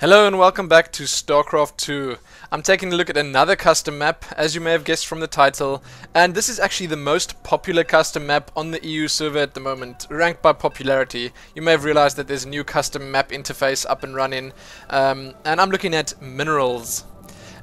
Hello and welcome back to StarCraft 2. I'm taking a look at another custom map, as you may have guessed from the title, and this is actually the most popular custom map on the EU server at the moment, ranked by popularity. You may have realized that there's a new custom map interface up and running, and I'm looking at Mineralz.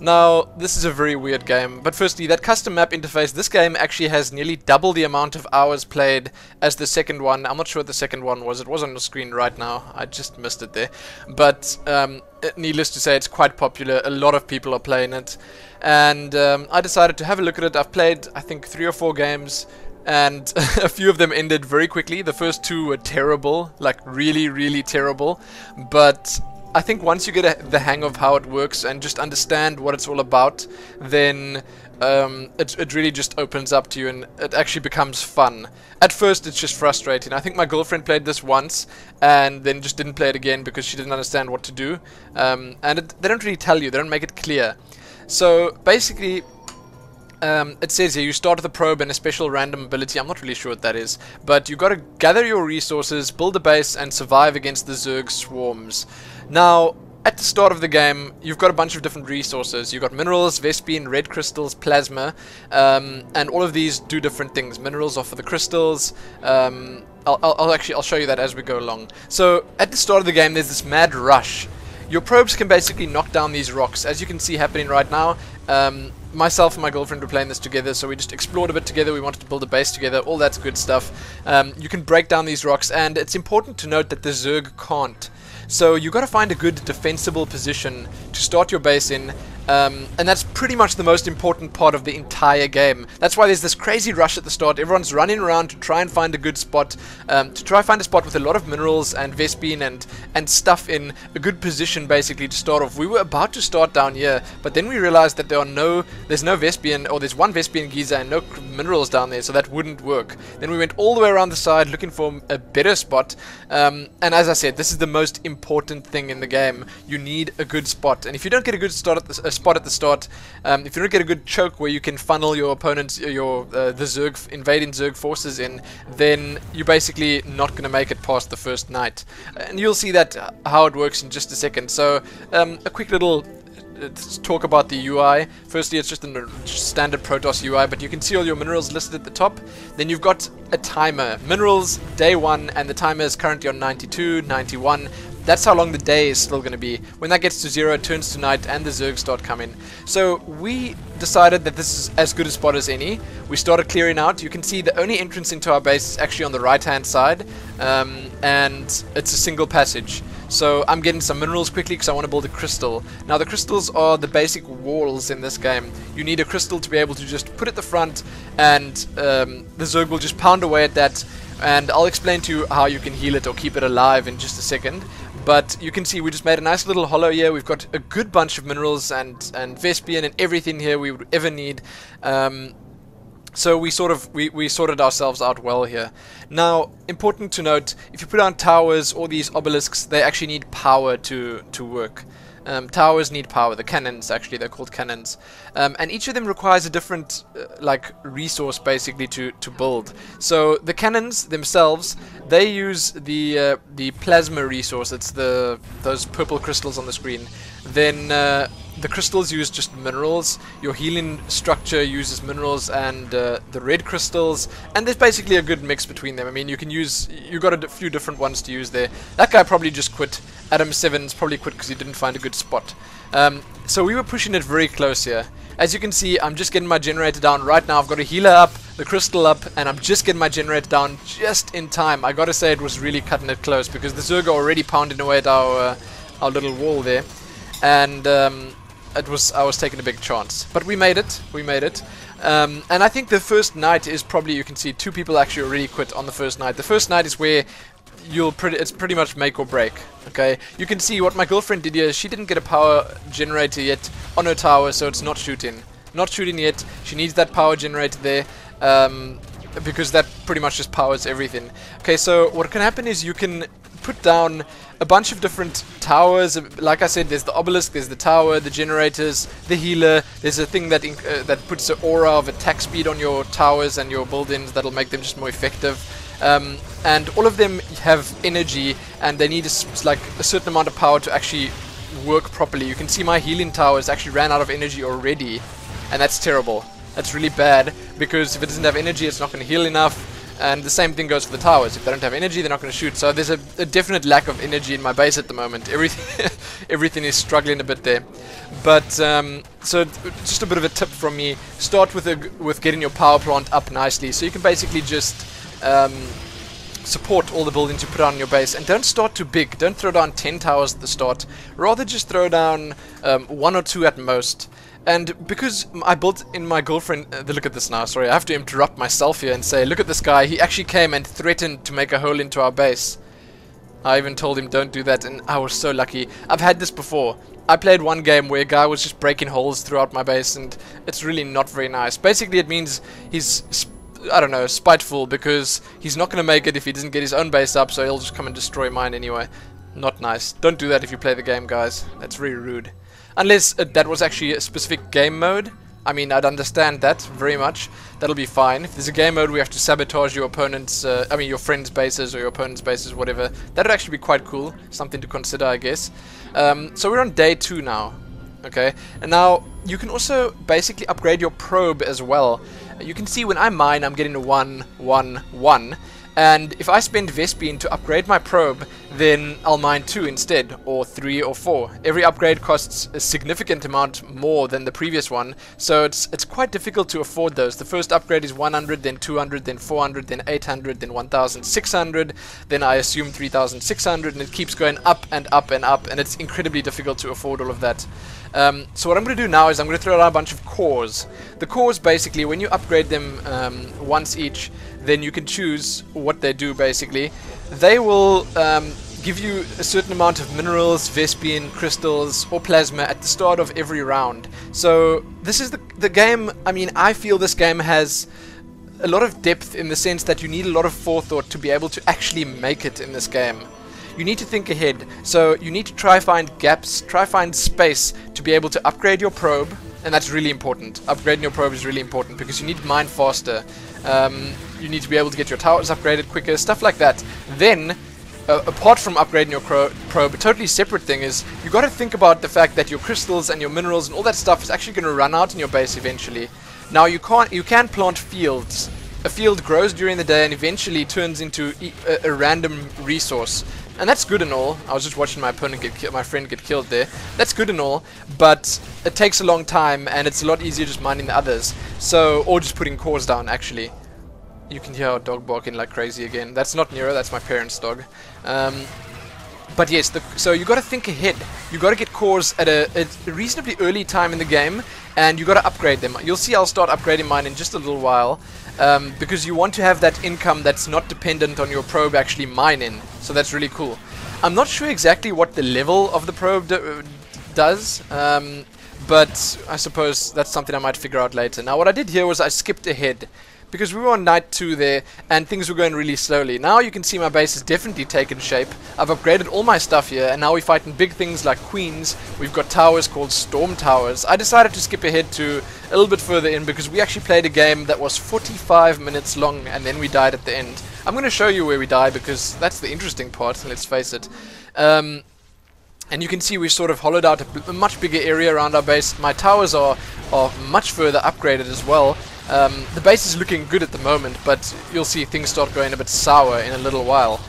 Now, this is a very weird game, but firstly, that custom map interface, this game actually has nearly double the amount of hours played as the second one. I'm not sure what the second one was. It was on the screen right now. I just missed it there. But needless to say, it's quite popular. A lot of people are playing it. And I decided to have a look at it. I've played, I think, 3 or 4 games. And a few of them ended very quickly. The first 2 were terrible. Like, really, really terrible. But I think once you get the hang of how it works and just understand what it's all about, then it really just opens up to you and it actually becomes fun. At first it's just frustrating. I think my girlfriend played this once and then just didn't play it again because she didn't understand what to do. They don't really tell you, they don't make it clear. So basically it says here you start with a probe and a special random ability. I'm not really sure what that is, but you got to gather your resources, build a base, and survive against the Zerg swarms. Now, at the start of the game, you've got a bunch of different resources. You've got minerals, Vespene, red crystals, plasma, and all of these do different things. Minerals are for the crystals. I'll show you that as we go along. So, at the start of the game, there's this mad rush. Your probes can basically knock down these rocks, as you can see happening right now. Myself and my girlfriend were playing this together, so we just explored a bit together. We wanted to build a base together, all that's good stuff. You can break down these rocks, and it's important to note that the Zerg can't. So you got to find a good defensible position to start your base in, and that's pretty much the most important part of the entire game. That's why there's this crazy rush at the start. Everyone's running around to try and find a good spot, find a spot with a lot of minerals and Vespene and stuff in a good position basically to start off. We were about to start down here, but then we realized that there's no Vespene, or there's one Vespene geyser and no minerals down there, so that wouldn't work. Then we went all the way around the side looking for a better spot, and as I said, this is the most important thing in the game. You need a good spot, and if you don't get a good spot at the start, if you don't get a good choke where you can funnel your opponents, the invading Zerg forces in, then you're basically not going to make it past the first night. And you'll see that how it works in just a second. So a quick little talk about the UI. Firstly, it's just a standard Protoss UI, but you can see all your minerals listed at the top. Then you've got a timer. Minerals, day 1, and the timer is currently on 92, 91. That's how long the day is still going to be. When that gets to 0, it turns to night and the Zergs start coming. So we decided that this is as good a spot as any. We started clearing out. You can see the only entrance into our base is actually on the right hand side, and it's a single passage. So I'm getting some minerals quickly because I want to build a crystal. Now the crystals are the basic walls in this game. You need a crystal to be able to just put at the front, and the Zerg will just pound away at that. And I'll explain to you how you can heal it or keep it alive in just a second. But you can see we just made a nice little hollow here. We've got a good bunch of minerals and Vespene and everything here we would ever need. So we sorted ourselves out well here. Now, important to note, if you put on towers or these obelisks, they actually need power to work. Towers need power. The cannons, actually, they're called cannons, and each of them requires a different resource basically to build. So the cannons themselves, they use the plasma resource. It's those purple crystals on the screen. Then the crystals use just minerals. Your healing structure uses minerals and the red crystals, and there's basically a good mix between them. I mean, you got a few different ones to use there. That guy probably just quit. Adam 7's probably quit because he didn't find a good spot. So we were pushing it very close here. As you can see, I'm just getting my generator down right now. I've got a healer up, the crystal up, and I'm just getting my generator down just in time. I gotta say it was really cutting it close because the Zerg are already pounding away at our little wall there, and I was taking a big chance, but we made it. And I think the first night is probably, you can see 2 people actually already quit on the first night. The first night is where it's pretty much make or break. Okay, you can see what my girlfriend did here. She didn't get a power generator yet on her tower, so it's not shooting yet. She needs that power generator there, because that pretty much just powers everything. Okay, so what can happen is you can put down a bunch of different towers. Like I said, there's the obelisk, there's the tower, the generators, the healer. There's a thing that puts an aura of attack speed on your towers and your buildings that'll make them just more effective. And all of them have energy, and they need a certain amount of power to actually work properly. You can see my healing towers actually ran out of energy already, and that's terrible. That's really bad, because if it doesn't have energy, it's not going to heal enough. And the same thing goes for the towers. If they don't have energy, they're not going to shoot. So there's a definite lack of energy in my base at the moment. Everything is struggling a bit there. But so just a bit of a tip from me: start with getting your power plant up nicely. So you can basically just support all the buildings you put on your base, and don't start too big. Don't throw down 10 towers at the start. Rather just throw down 1 or 2 at most. And because I built in my girlfriend, look at this now, sorry, I have to interrupt myself here and say, look at this guy, he actually came and threatened to make a hole into our base. I even told him don't do that, and I was so lucky. I've had this before. I played one game where a guy was just breaking holes throughout my base, and it's really not very nice. Basically it means he's, I don't know, spiteful, because he's not going to make it if he doesn't get his own base up, so he'll just come and destroy mine anyway. Not nice. Don't do that if you play the game, guys. That's very rude. Unless that was actually a specific game mode. I mean, I'd understand that very much. That'll be fine. If there's a game mode where you have to sabotage your opponent's, your friend's bases or your opponent's bases, whatever, that'd actually be quite cool. Something to consider, I guess. So we're on day 2 now. Okay, and now you can also basically upgrade your probe as well. You can see when I mine, I'm getting a 1, 1, 1. And if I spend Vespine to upgrade my probe, then I'll mine 2 instead, or 3 or 4. Every upgrade costs a significant amount more than the previous one, so it's quite difficult to afford those. The first upgrade is 100, then 200, then 400, then 800, then 1600, then I assume 3600, and it keeps going up and up and up, and it's incredibly difficult to afford all of that. So what I'm going to do now is I'm going to throw out a bunch of cores. The cores, basically, when you upgrade them once each, then you can choose what they do. Basically, they will give you a certain amount of minerals, Vespine, crystals, or plasma at the start of every round. So this is the game. I mean, I feel this game has a lot of depth in the sense that you need a lot of forethought to be able to actually make it in this game. You need to think ahead, so you need to try find gaps, try find space to be able to upgrade your probe, and that's really important. Upgrading your probe is really important because you need to mine faster. You need to be able to get your towers upgraded quicker, stuff like that. Then, apart from upgrading your probe, a totally separate thing is you got to think about the fact that your crystals and your minerals and all that stuff is actually going to run out in your base eventually. Now you can plant fields. A field grows during the day and eventually turns into a random resource. And that's good and all. I was just watching my opponent my friend get killed there. That's good and all, but it takes a long time and it's a lot easier just mining the others. So, or just putting cores down, actually. You can hear our dog barking like crazy again. That's not Nero, that's my parents' dog. But yes, so you got to think ahead. You got to get cores at a reasonably early time in the game, and you got to upgrade them. You'll see I'll start upgrading mine in just a little while, because you want to have that income that's not dependent on your probe actually mining. So that's really cool. I'm not sure exactly what the level of the probe does, but I suppose that's something I might figure out later. Now what I did here was I skipped ahead, because we were on night 2 there, and things were going really slowly. Now you can see my base has definitely taken shape. I've upgraded all my stuff here, and now we're fighting big things like queens. We've got towers called storm towers. I decided to skip ahead to a little bit further in, because we actually played a game that was 45 minutes long, and then we died at the end. I'm going to show you where we die, because that's the interesting part, let's face it. And you can see we've sort of hollowed out a much bigger area around our base. My towers are much further upgraded as well. The base is looking good at the moment, but you'll see things start going a bit sour in a little while.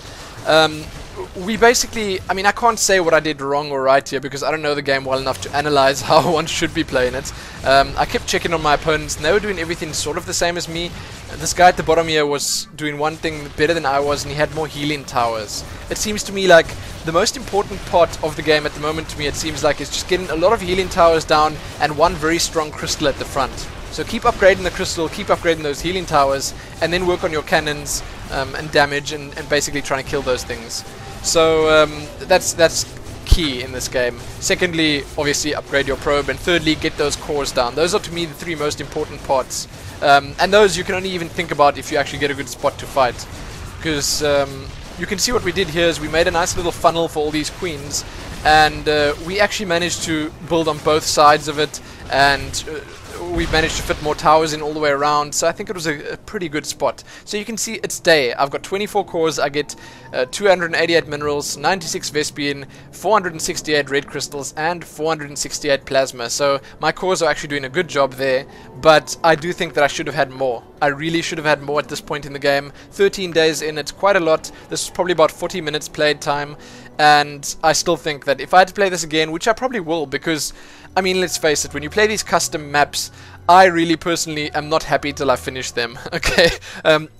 We basically, I mean, I can't say what I did wrong or right here because I don't know the game well enough to analyze how one should be playing it. I kept checking on my opponents, and they were doing everything sort of the same as me. This guy at the bottom here was doing one thing better than I was, and he had more healing towers. It seems to me like the most important part of the game at the moment, to me it seems like, is just getting a lot of healing towers down and one very strong crystal at the front. So keep upgrading the crystal, keep upgrading those healing towers, and then work on your cannons and damage, and basically trying to kill those things. So that's key in this game. Secondly, obviously upgrade your probe, and thirdly, get those cores down. Those are to me the 3 most important parts. And those you can only even think about if you actually get a good spot to fight. Because you can see what we did here is we made a nice little funnel for all these queens, and we actually managed to build on both sides of it, and we managed to fit more towers in all the way around, so I think it was a pretty good spot. So you can see it's day. I've got 24 cores, I get 288 minerals, 96 Vespian, 468 red crystals, and 468 plasma. So my cores are actually doing a good job there, but I do think that I should have had more. I really should have had more at this point in the game. 13 days in, it's quite a lot. This is probably about 40 minutes played time, and I still think that if I had to play this again, which I probably will, because I mean, let's face it, when you play these custom maps, I really personally am not happy till I finish them. Okay,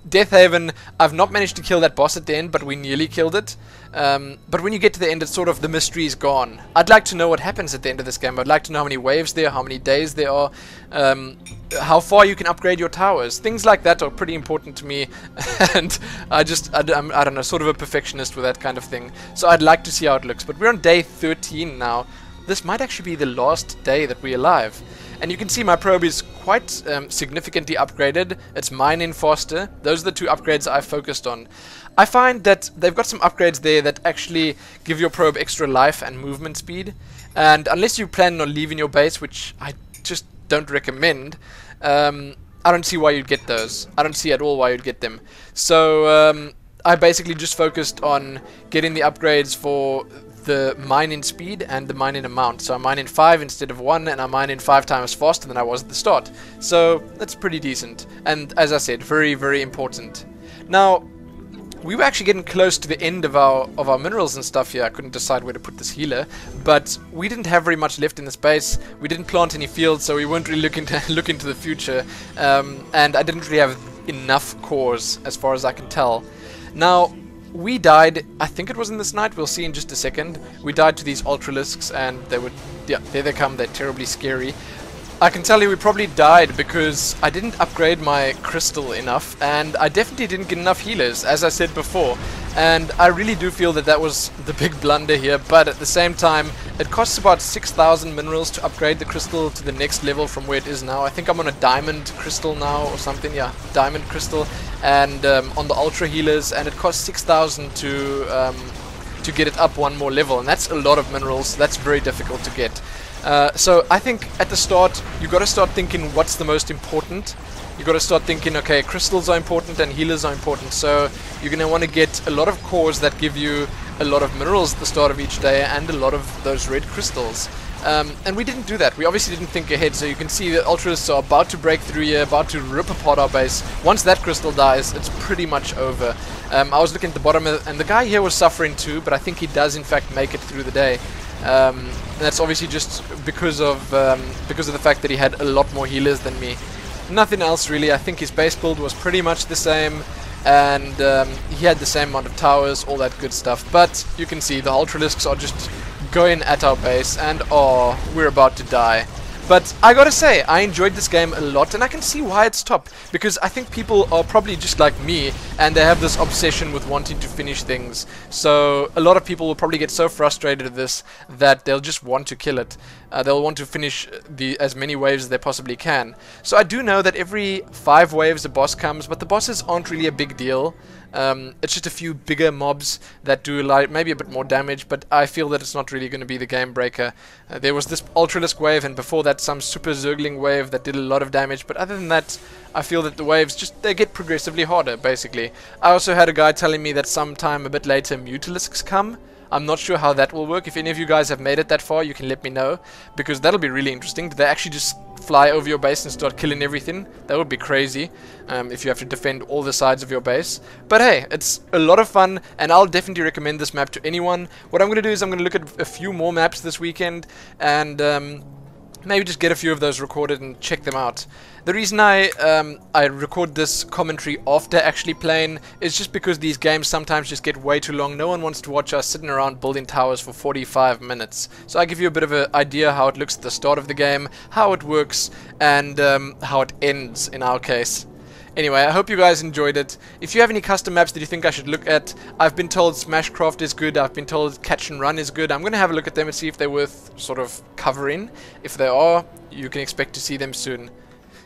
Death Haven, I've not managed to kill that boss at the end, but we nearly killed it. But when you get to the end, it's sort of the mystery is gone. I'd like to know what happens at the end of this game. I'd like to know how many waves there are, how many days there are, how far you can upgrade your towers. Things like that are pretty important to me, and I don't know, sort of a perfectionist with that kind of thing. So I'd like to see how it looks. But we're on day 13 now. This might actually be the last day that we're alive. And you can see my probe is quite significantly upgraded. It's mining faster. Those are the two upgrades I focused on. I find that they've got some upgrades there that actually give your probe extra life and movement speed. And unless you plan on leaving your base, which I just don't recommend, I don't see why you'd get those. I don't see at all why you'd get them. So I basically just focused on getting the upgrades for the mining speed and the mining amount. So I'm mining 5 instead of 1, and I'm mining 5 times faster than I was at the start. So that's pretty decent. And as I said, very, very important. Now, we were actually getting close to the end of our minerals and stuff here. I couldn't decide where to put this healer, but we didn't have very much left in this base. We didn't plant any fields, so we weren't really looking to look into the future. And I didn't really have enough cores, as far as I can tell. Now, we died, I think it was in this night, we'll see in just a second. We died to these ultralisks, and they would, yeah, there they come, they're terribly scary. I can tell you we probably died because I didn't upgrade my crystal enough, and I definitely didn't get enough healers, as I said before. And I really do feel that that was the big blunder here, but at the same time, it costs about 6,000 minerals to upgrade the crystal to the next level from where it is now. I think I'm on a diamond crystal now or something, yeah, diamond crystal, and on the ultra healers, and it costs 6,000 to get it up one more level, and that's a lot of minerals. That's very difficult to get. So I think at the start, you got to start thinking what's the most important. You got to start thinking, okay, crystals are important and healers are important, so you're going to want to get a lot of cores that give you a lot of minerals at the start of each day and a lot of those red crystals. And we didn't do that. We obviously didn't think ahead, so you can see the ultralists are about to break through here, about to rip apart our base. Once that crystal dies, it's pretty much over. I was looking at the bottom, and the guy here was suffering too, but I think he does in fact make it through the day. And that's obviously just because of the fact that he had a lot more healers than me. Nothing else really. I think his base build was pretty much the same, and he had the same amount of towers, all that good stuff. But you can see the ultralisks are just going at our base, and oh, we're about to die. But I gotta say, I enjoyed this game a lot, and I can see why it's top, because I think people are probably just like me, and they have this obsession with wanting to finish things. So a lot of people will probably get so frustrated at this that they'll just want to kill it. They'll want to finish as many waves as they possibly can. So I do know that every 5 waves a boss comes, but the bosses aren't really a big deal. It's just a few bigger mobs that do like maybe a bit more damage, but I feel that it's not really going to be the game breaker. There was this Ultralisk wave, and before that some Super Zergling wave that did a lot of damage, but other than that, I feel that the waves they get progressively harder, basically. I also had a guy telling me that sometime a bit later Mutalisks come. I'm not sure how that will work. If any of you guys have made it that far, you can let me know, because that'll be really interesting. Do they actually just fly over your base and start killing everything? That would be crazy, if you have to defend all the sides of your base. But hey, it's a lot of fun, and I'll definitely recommend this map to anyone. What I'm going to do is I'm going to look at a few more maps this weekend, and maybe just get a few of those recorded and check them out. The reason I record this commentary after actually playing is just because these games sometimes just get way too long. No one wants to watch us sitting around building towers for 45 minutes. So I give you a bit of an idea how it looks at the start of the game, how it works, and how it ends in our case. Anyway, I hope you guys enjoyed it. If you have any custom maps that you think I should look at, I've been told Smashcraft is good, I've been told Catch and Run is good. I'm going to have a look at them and see if they're worth sort of covering. If they are, you can expect to see them soon.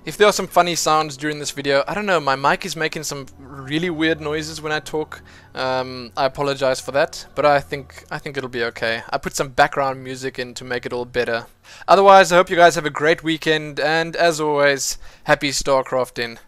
If there are some funny sounds during this video, I don't know, my mic is making some really weird noises when I talk. I apologize for that, but I think it'll be okay. I put some background music in to make it all better. Otherwise, I hope you guys have a great weekend, and as always, happy StarCrafting.